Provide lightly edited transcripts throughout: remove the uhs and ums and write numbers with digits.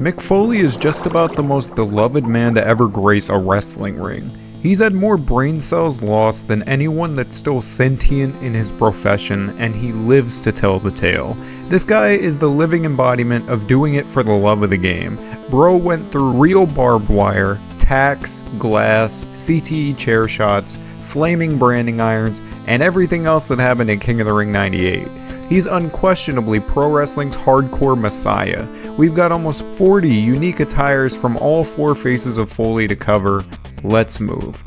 Mick Foley is just about the most beloved man to ever grace a wrestling ring. He's had more brain cells lost than anyone that's still sentient in his profession, and he lives to tell the tale. This guy is the living embodiment of doing it for the love of the game. Bro went through real barbed wire, tacks, glass, CTE chair shots, flaming branding irons, and everything else that happened in King of the Ring 98. He's unquestionably pro wrestling's hardcore messiah. We've got almost 40 unique attires from all four faces of Foley to cover. Let's move.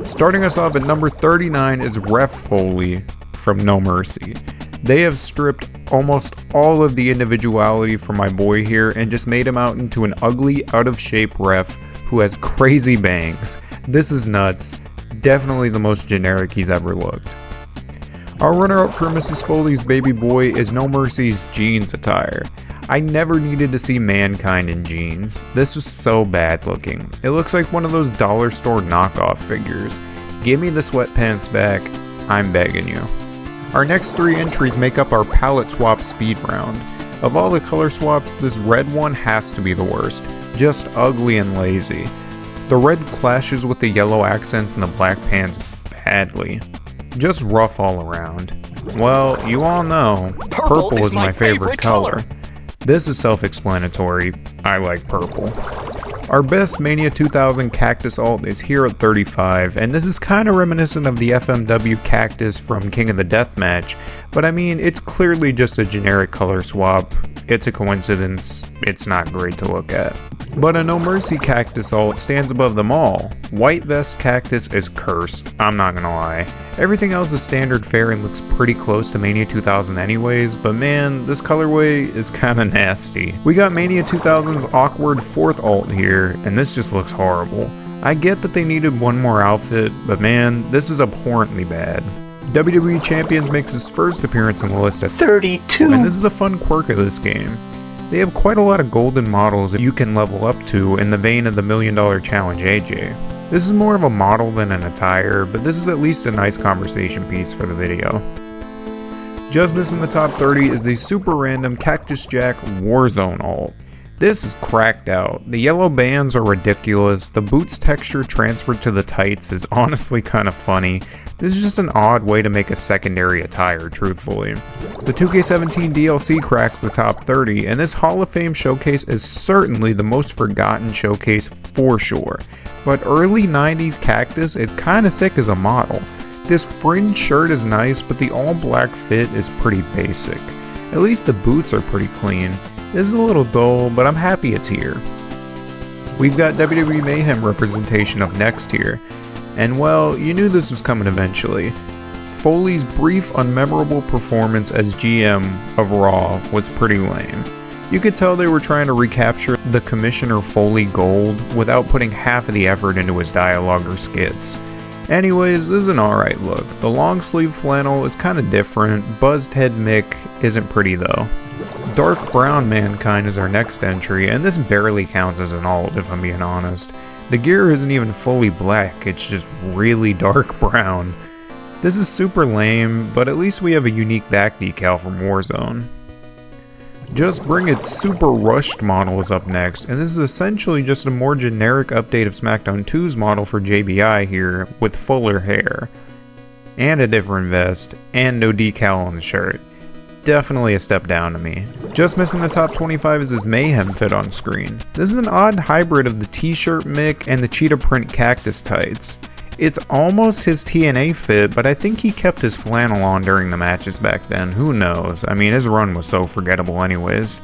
Starting us off at number 39 is Ref Foley from No Mercy. They have stripped almost all of the individuality from my boy here and just made him out into an ugly, out of shape ref who has crazy bangs. This is nuts. Definitely the most generic he's ever looked. Our runner-up for Mrs. Foley's baby boy is No Mercy's jeans attire. I never needed to see Mankind in jeans. This is so bad looking. It looks like one of those dollar store knockoff figures. Give me the sweatpants back, I'm begging you. Our next three entries make up our palette swap speed round. Of all the color swaps, this red one has to be the worst. Just ugly and lazy. The red clashes with the yellow accents and the black pants badly. Just rough all around. Well, you all know, purple is my favorite color. This is self-explanatory, I like purple. Our best Mania 2000 Cactus alt is here at 35, and this is kinda reminiscent of the FMW Cactus from King of the Deathmatch, but I mean, it's clearly just a generic color swap. It's a coincidence, it's not great to look at. But a No Mercy Cactus alt stands above them all. White Vest Cactus is cursed, I'm not gonna lie. Everything else is standard fare and looks pretty close to Mania 2000 anyways, but man, this colorway is kinda nasty. We got Mania 2000's awkward 4th alt here, and this just looks horrible. I get that they needed one more outfit, but man, this is abhorrently bad. WWE Champions makes his first appearance on the list at 32, and this is a fun quirk of this game. They have quite a lot of golden models that you can level up to in the vein of the $1 Million Challenge AJ. This is more of a model than an attire, but this is at least a nice conversation piece for the video. Just missing the top 30 is the super random Cactus Jack Warzone alt. This is cracked out. The yellow bands are ridiculous, the boots texture transferred to the tights is honestly kind of funny. This is just an odd way to make a secondary attire, truthfully. The 2K17 DLC cracks the top 30, and this Hall of Fame showcase is certainly the most forgotten showcase for sure. But early 90s Cactus is kinda sick as a model. This fringe shirt is nice, but the all black fit is pretty basic. At least the boots are pretty clean. This is a little dull, but I'm happy it's here. We've got WWE Mayhem representation up next here. And well, you knew this was coming eventually. Foley's brief, unmemorable performance as GM of Raw was pretty lame. You could tell they were trying to recapture the Commissioner Foley gold without putting half of the effort into his dialogue or skits. Anyways, this is an alright look. The long sleeve flannel is kinda different, buzzed head Mick isn't pretty though. Dark brown Mankind is our next entry, and this barely counts as an alt if I'm being honest. The gear isn't even fully black, it's just really dark brown. This is super lame, but at least we have a unique back decal from Warzone. Just Bring It Super Rushed model is up next, and this is essentially just a more generic update of SmackDown 2's model for JBI here, with fuller hair. And a different vest, and no decal on the shirt. Definitely a step down to me. Just missing the top 25 is his Mayhem fit on screen. This is an odd hybrid of the t-shirt Mick and the cheetah print cactus tights. It's almost his TNA fit, but I think he kept his flannel on during the matches back then, who knows, I mean his run was so forgettable anyways.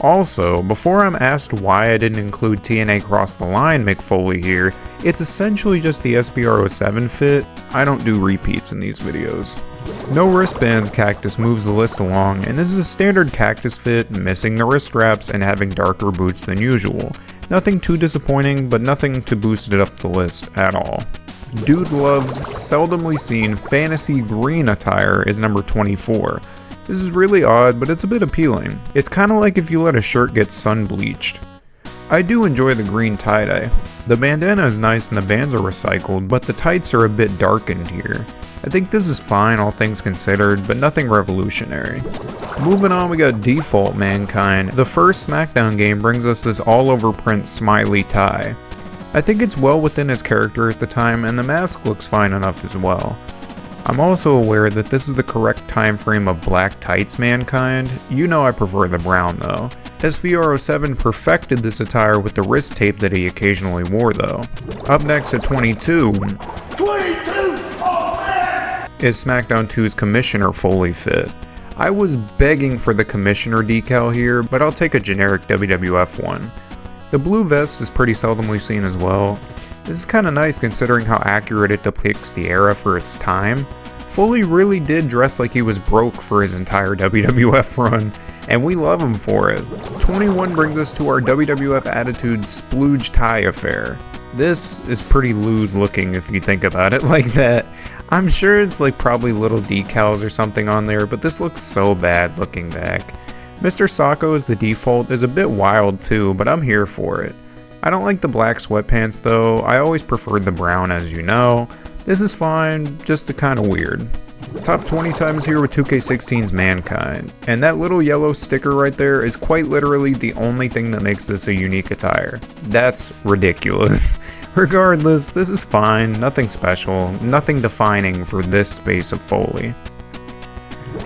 Also, before I'm asked why I didn't include TNA Cross the Line Mick Foley here, it's essentially just the SBR07 fit. I don't do repeats in these videos. No Wristbands Cactus moves the list along, and this is a standard Cactus fit, missing the wrist straps and having darker boots than usual. Nothing too disappointing, but nothing to boost it up the list at all. Dude Love's seldomly seen Fantasy Green attire is number 24. This is really odd, but it's a bit appealing. It's kinda like if you let a shirt get sun bleached. I do enjoy the green tie-dye. The bandana is nice and the bands are recycled, but the tights are a bit darkened here. I think this is fine all things considered, but nothing revolutionary. Moving on, we got Default Mankind. The first SmackDown game brings us this all-over print smiley tie. I think it's well within his character at the time, and the mask looks fine enough as well. I'm also aware that this is the correct time frame of black tights Mankind. You know I prefer the brown though. SVR07 perfected this attire with the wrist tape that he occasionally wore though. Up next at 22 is SmackDown 2's Commissioner Foley fit. I was begging for the Commissioner decal here, but I'll take a generic WWF one. The blue vest is pretty seldomly seen as well. This is kinda nice considering how accurate it depicts the era for its time. Foley really did dress like he was broke for his entire WWF run, and we love him for it. 21 brings us to our WWF Attitude splooge tie affair. This is pretty lewd looking if you think about it like that. I'm sure it's like probably little decals or something on there, but this looks so bad looking back. Mr. Socko as the default is a bit wild too, but I'm here for it. I don't like the black sweatpants though, I always preferred the brown as you know. This is fine, just kinda weird. Top 20 times here with 2K16's Mankind, and that little yellow sticker right there is quite literally the only thing that makes this a unique attire. That's ridiculous. Regardless, this is fine, nothing special, nothing defining for this face of Foley.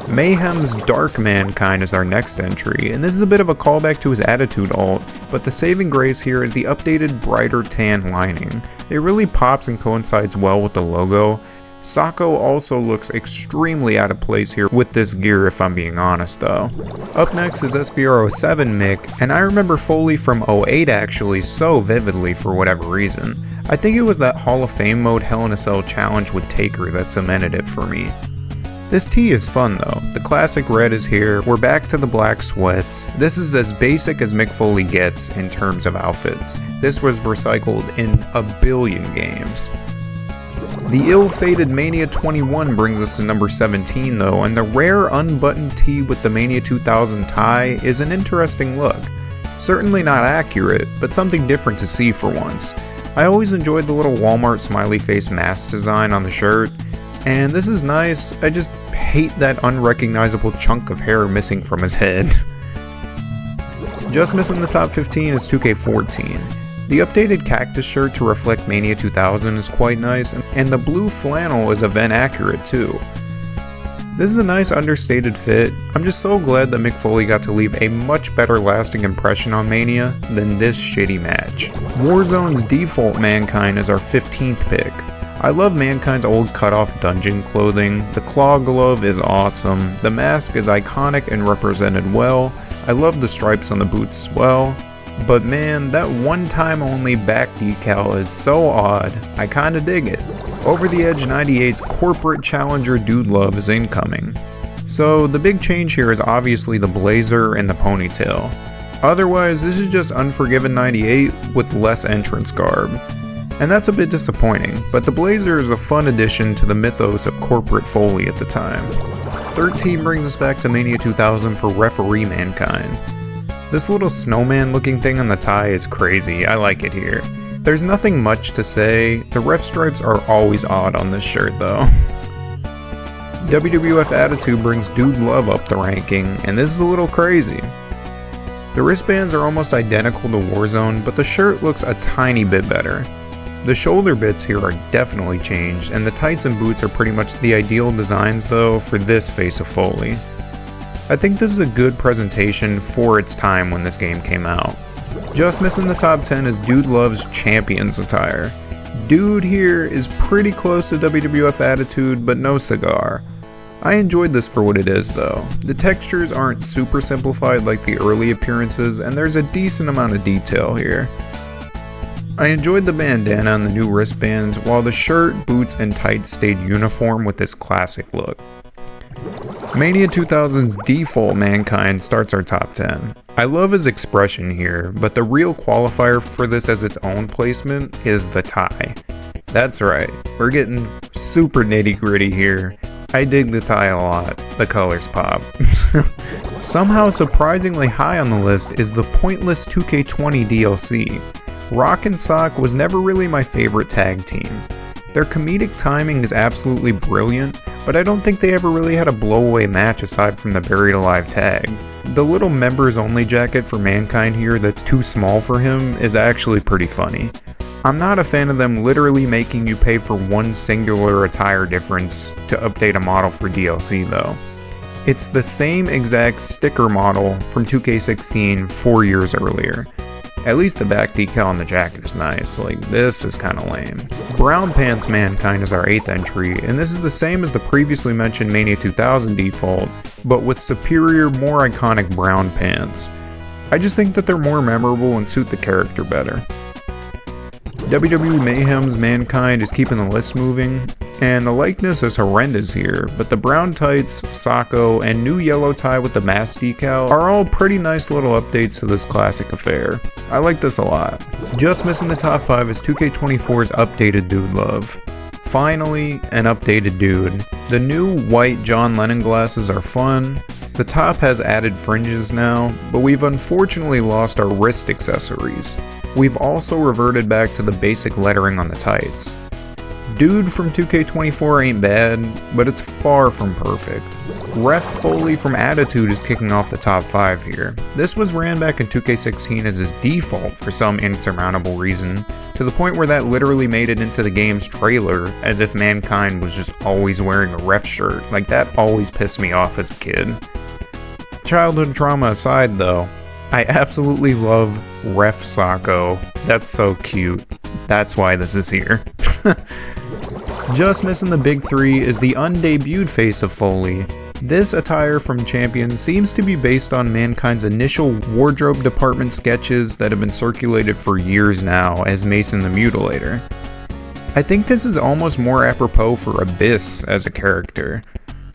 Mayhem's Dark Mankind is our next entry, and this is a bit of a callback to his Attitude alt, but the saving grace here is the updated brighter tan lining. It really pops and coincides well with the logo. Socko also looks extremely out of place here with this gear if I'm being honest though. Up next is SVR07 Mick, and I remember Foley from 08 actually so vividly for whatever reason. I think it was that Hall of Fame mode Hell in a Cell challenge with Taker that cemented it for me. This tee is fun though. The classic red is here, we're back to the black sweats. This is as basic as Mick Foley gets in terms of outfits. This was recycled in a billion games. The ill-fated Mania 21 brings us to number 17 though, and the rare unbuttoned tee with the Mania 2000 tie is an interesting look. Certainly not accurate, but something different to see for once. I always enjoyed the little Walmart smiley face mask design on the shirt, and this is nice, I just hate that unrecognizable chunk of hair missing from his head. Just missing the top 15 is 2K14. The updated cactus shirt to reflect Mania 2000 is quite nice, and the blue flannel is event accurate too. This is a nice understated fit. I'm just so glad that Mick Foley got to leave a much better lasting impression on Mania than this shitty match. Warzone's Default Mankind is our 15th pick. I love Mankind's old cut-off dungeon clothing, the claw glove is awesome, the mask is iconic and represented well, I love the stripes on the boots as well. But man, that one time only back decal is so odd, I kinda dig it. Over the Edge 98's corporate challenger dude love is incoming. So the big change here is obviously the blazer and the ponytail. Otherwise, this is just Unforgiven 98 with less entrance garb. And that's a bit disappointing, but the blazer is a fun addition to the mythos of corporate Foley at the time. 13 brings us back to Mania 2000 for Referee Mankind. This little snowman looking thing on the tie is crazy, I like it here. There's nothing much to say, the ref stripes are always odd on this shirt though. WWF Attitude brings Dude Love up the ranking, and this is a little crazy. The wristbands are almost identical to Warzone, but the shirt looks a tiny bit better. The shoulder bits here are definitely changed, and the tights and boots are pretty much the ideal designs though for this face of Foley. I think this is a good presentation for its time when this game came out. Just missing the top 10 is Dude Love's Champions attire. Dude here is pretty close to WWF Attitude, but no cigar. I enjoyed this for what it is though. The textures aren't super simplified like the early appearances, and there's a decent amount of detail here. I enjoyed the bandana and the new wristbands, while the shirt, boots, and tights stayed uniform with this classic look. Mania 2000's Default Mankind starts our top 10. I love his expression here, but the real qualifier for this as its own placement is the tie. That's right, we're getting super nitty gritty here. I dig the tie a lot, the colors pop. Somehow surprisingly high on the list is the pointless 2K20 DLC. Rock and Sock was never really my favorite tag team. Their comedic timing is absolutely brilliant, but I don't think they ever really had a blowaway match aside from the Buried Alive tag. The little members only jacket for Mankind here that's too small for him is actually pretty funny. I'm not a fan of them literally making you pay for one singular attire difference to update a model for DLC though. It's the same exact sticker model from 2K16 4 years earlier. At least the back decal on the jacket is nice, like this is kinda lame. Brown Pants Mankind is our 8th entry, and this is the same as the previously mentioned Mania 2000 default, but with superior, more iconic brown pants. I just think that they're more memorable and suit the character better. WWE Mayhem's Mankind is keeping the list moving, and the likeness is horrendous here, but the brown tights, Socko, and new yellow tie with the mask decal are all pretty nice little updates to this classic affair. I like this a lot. Just missing the top 5 is 2K24's updated Dude Love. Finally, an updated dude. The new white John Lennon glasses are fun. The top has added fringes now, but we've unfortunately lost our wrist accessories. We've also reverted back to the basic lettering on the tights. Dude from 2K24 ain't bad, but it's far from perfect. Ref Foley from Attitude is kicking off the top 5 here. This was ran back in 2K16 as his default for some insurmountable reason, to the point where that literally made it into the game's trailer, as if Mankind was just always wearing a ref shirt. Like, that always pissed me off as a kid. Childhood trauma aside though, I absolutely love Ref Socko. That's so cute. That's why this is here. Just missing the big 3 is the undebuted face of Foley. This attire from Champion seems to be based on Mankind's initial wardrobe department sketches that have been circulated for years now as Mason the Mutilator. I think this is almost more apropos for Abyss as a character.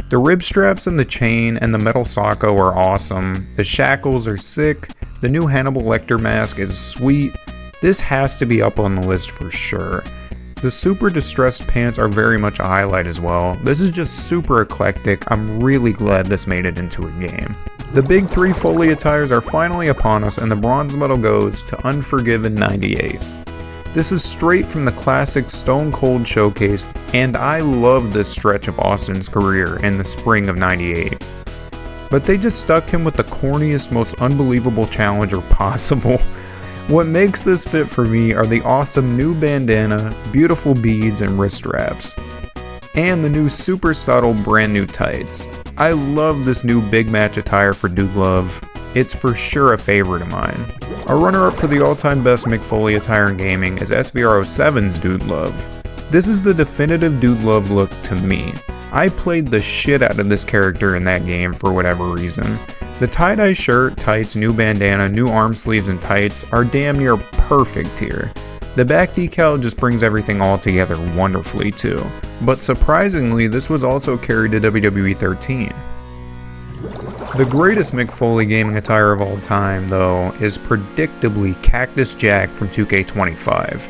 The rib straps and the chain and the metal Socko are awesome, the shackles are sick, the new Hannibal Lecter mask is sweet. This has to be up on the list for sure. The super distressed pants are very much a highlight as well. This is just super eclectic. I'm really glad this made it into a game. The big 3 Foley attires are finally upon us, and the bronze medal goes to Unforgiven 98. This is straight from the classic Stone Cold showcase, and I love this stretch of Austin's career in the spring of 98. But they just stuck him with the corniest, most unbelievable challenger possible. What makes this fit for me are the awesome new bandana, beautiful beads, and wrist straps. And the new super subtle brand new tights. I love this new big match attire for Dude Love. It's for sure a favorite of mine. A runner-up for the all-time best Mick Foley attire in gaming is SVR07's Dude Love. This is the definitive Dude Love look to me. I played the shit out of this character in that game for whatever reason. The tie-dye shirt, tights, new bandana, new arm sleeves, and tights are damn near perfect here. The back decal just brings everything all together wonderfully too. But surprisingly, this was also carried to WWE 13. The greatest Mick Foley gaming attire of all time, though, is predictably Cactus Jack from 2K25.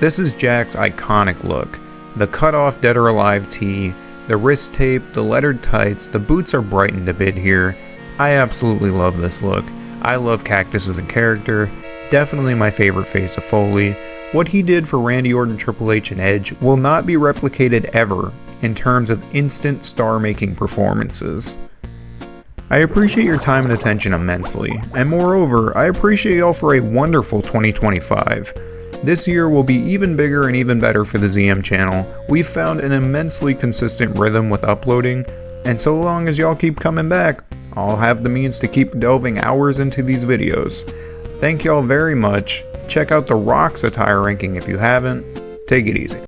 This is Jack's iconic look. The cut-off Dead or Alive tee, the wrist tape, the lettered tights, the boots are brightened a bit here. I absolutely love this look. I love Cactus as a character, definitely my favorite face of Foley. What he did for Randy Orton, Triple H, and Edge will not be replicated ever in terms of instant star-making performances. I appreciate your time and attention immensely, and moreover, I appreciate y'all for a wonderful 2025. This year will be even bigger and even better for the ZM channel. We've found an immensely consistent rhythm with uploading, and so long as y'all keep coming back, I'll have the means to keep delving hours into these videos. Thank y'all very much. Check out the Rock's attire ranking if you haven't. Take it easy.